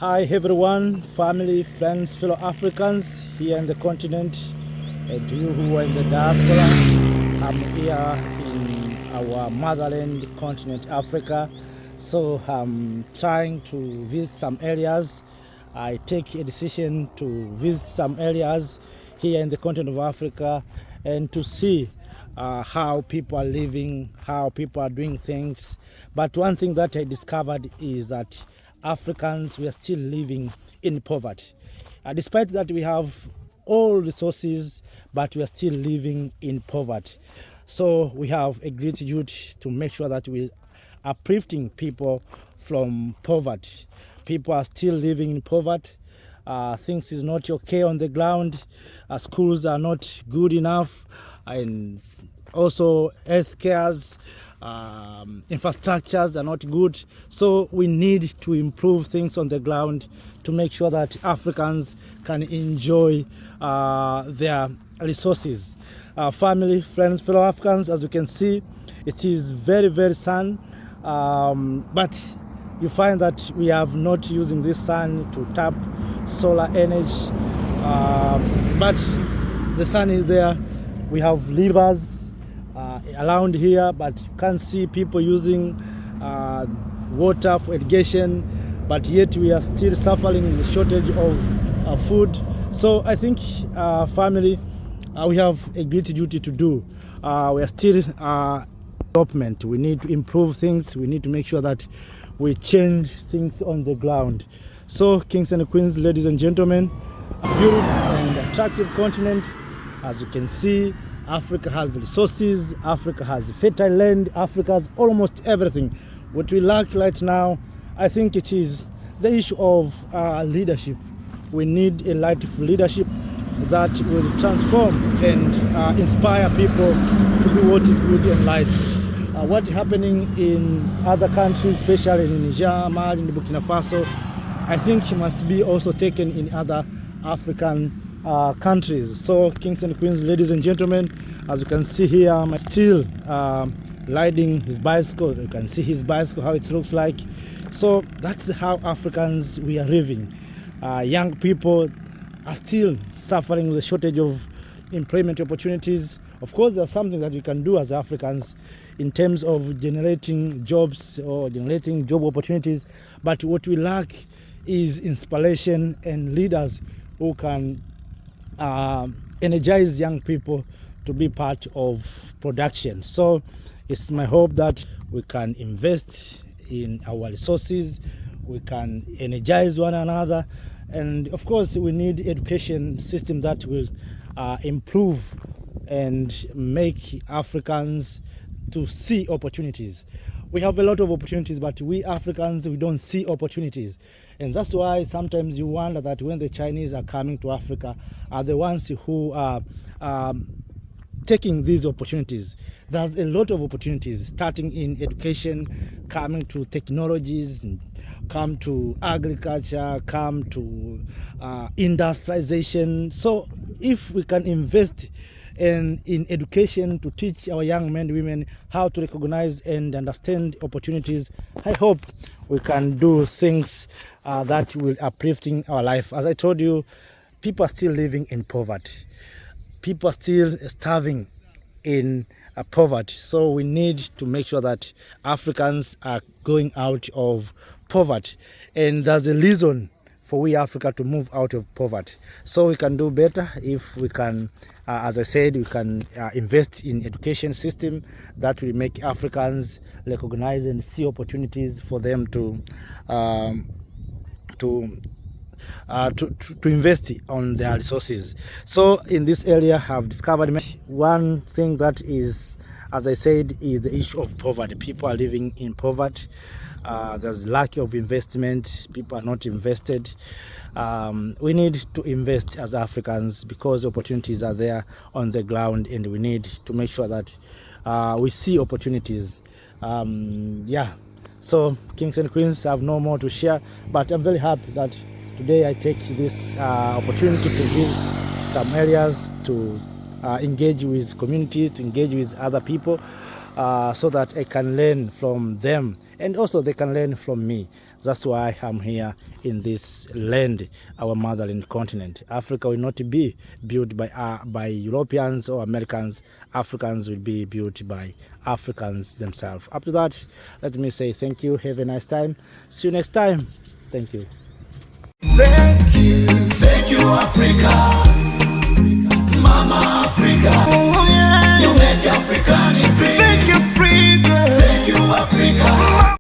Hi everyone, family, friends, fellow Africans here in the continent, and to you who are in the diaspora. I'm here in our motherland continent, Africa. So I'm trying to visit some areas. I take a decision to visit some areas here in the continent of Africa and to see how people are living, how people are doing things. But one thing that I discovered is that Africans, we are still living in poverty. Despite that, we have all resources, but we are still living in poverty. So we have a great duty to make sure that we are uplifting people from poverty. People are still living in poverty. Things is not okay on the ground. Schools are not good enough, and also health cares, infrastructures are not good. So we need to improve things on the ground to make sure that Africans can enjoy their resources. Family, friends, fellow Africans, as you can see, it is very, very sun, but you find that we have not using this sun to tap solar energy, but the sun is there. We have rivers around here, but you can't see people using water for irrigation, but yet we are still suffering the shortage of food. So I think family, we have a great duty to do. We are still development. We need to improve things. We need to make sure that we change things on the ground. So, kings and queens, ladies and gentlemen, a beautiful and attractive continent. As you can see, Africa has resources, Africa has fertile land, Africa has almost everything. What we lack right now, I think it is the issue of leadership. We need a light of leadership that will transform and inspire people to do what is good and right. What's happening in other countries, especially in Niger, Mali, in Burkina Faso, I think must be also taken in other African countries. So, kings and queens, ladies and gentlemen, as you can see here, I'm still riding his bicycle. You can see his bicycle, how it looks like. So that's how Africans we are living. Young people are still suffering with the shortage of employment opportunities. Of course, there's something that we can do as Africans in terms of generating jobs or generating job opportunities. But what we lack is inspiration and leaders who can energize young people to be part of production. So it's my hope that we can invest in our resources, we can energize one another, and of course we need education system that will improve and make Africans to see opportunities. We have a lot of opportunities, but we Africans, we don't see opportunities. And that's why sometimes you wonder that when the Chinese are coming to Africa, are the ones who are taking these opportunities. There's a lot of opportunities, starting in education, coming to technologies, come to agriculture, come to industrialization. So if we can invest in education to teach our young men and women how to recognize and understand opportunities, I hope we can do things that will uplifting our life. As I told you, people are still living in poverty. People are still starving in poverty. So we need to make sure that Africans are going out of poverty. And there's a reason for we Africa to move out of poverty. So we can do better if we can, as I said, we can invest in education system that will make Africans recognize and see opportunities for them to invest on their resources. So in this area, I've discovered one thing that is, as I said, is the issue of poverty. People are living in poverty. There's lack of investment. People are not invested. We need to invest as Africans because opportunities are there on the ground, and we need to make sure that we see opportunities. So kings and queens, I have no more to share, but I'm very happy that today I take this opportunity to visit some areas, to engage with communities, to engage with other people, so that I can learn from them and also they can learn from me. That's why I'm here in this land, our motherland continent. Africa will not be built by Europeans or Americans. Africans will be built by Africans themselves. Up to that, let me say thank you. Have a nice time. See you next time. Thank you. Thank you, Africa.